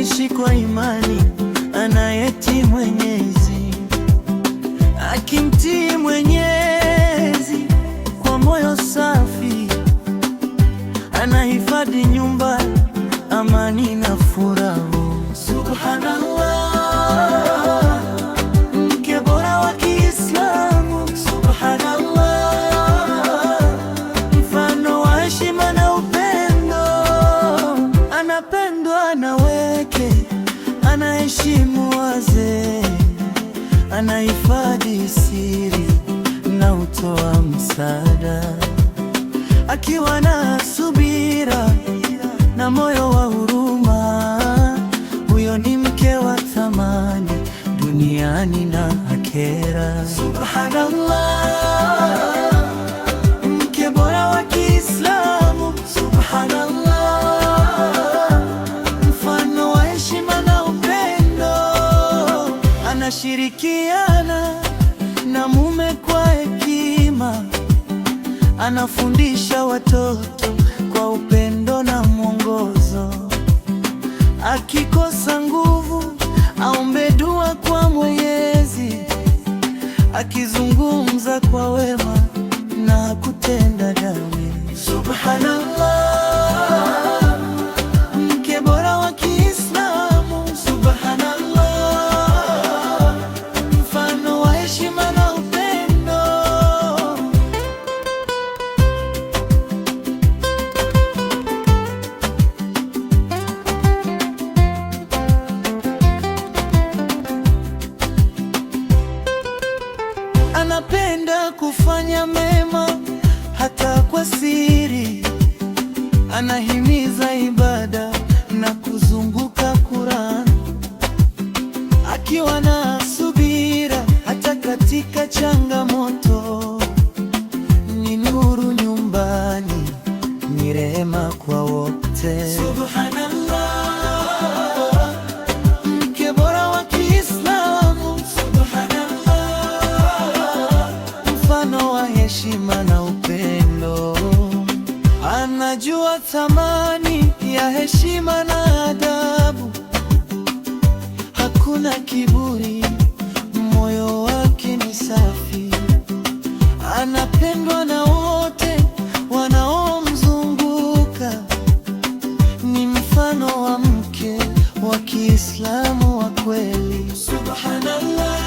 anaishi kwa imani, anayetii Mwenyezi, akimtii Mwenyezi kwa moyo safi, anahifadhi nyumba, amani na furaha. Subhanallah, mke bora wa Kiislamu. Subhanallah, mfano wa heshima na upendo. Anapendwa na wake, anaheshimu wazee, anahifadhi siri na hutoa msaada, akiwa na subira na moyo wa huruma. Huyo ni mke wa thamani duniani na akhera. Subhanallah, mke bora wa Kiislamu. Subhanallah, mfano wa heshima na upendo. Anashirikiana na mume kwa hekima, anafundisha watoto kwa upendo na mwongozo. Akikosa nguvu, aombe dua kwa Mwenyezi, akizungumza kwa wema na kutenda dawe. Subhanallah, mke bora wa Kiislamu. Subhanallah, mfano wa heshima na upendo. Anapenda kufanya mema hata kwa siri, anahimiza ibada na kuzunguka Qur'an, akiwa na subira hata katika changamoto. Ni nuru nyumbani, ni rehema kwa wote. Subhanallah, mke bora wa Kiislamu. Subhanallah, mfano wa heshima na upendo. Anajua thamani ya heshima na adabu, hakuna kiburi, moyo wake ni safi. Anapendwa na wote wanaomzunguka, ni mfano wa mke wa Kiislamu wa kweli. Subhanallah,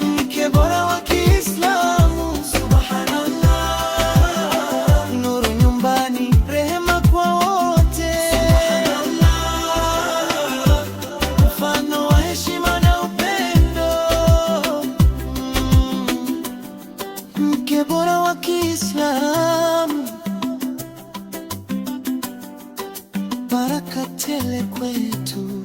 mke bora wa Kiislamu. Subhanallah, nuru nyumbani, rehema kwa wote. Subhanallah, mfano wa heshima na upendo. Mke bora wa Kiislamu, baraka tele kwetu.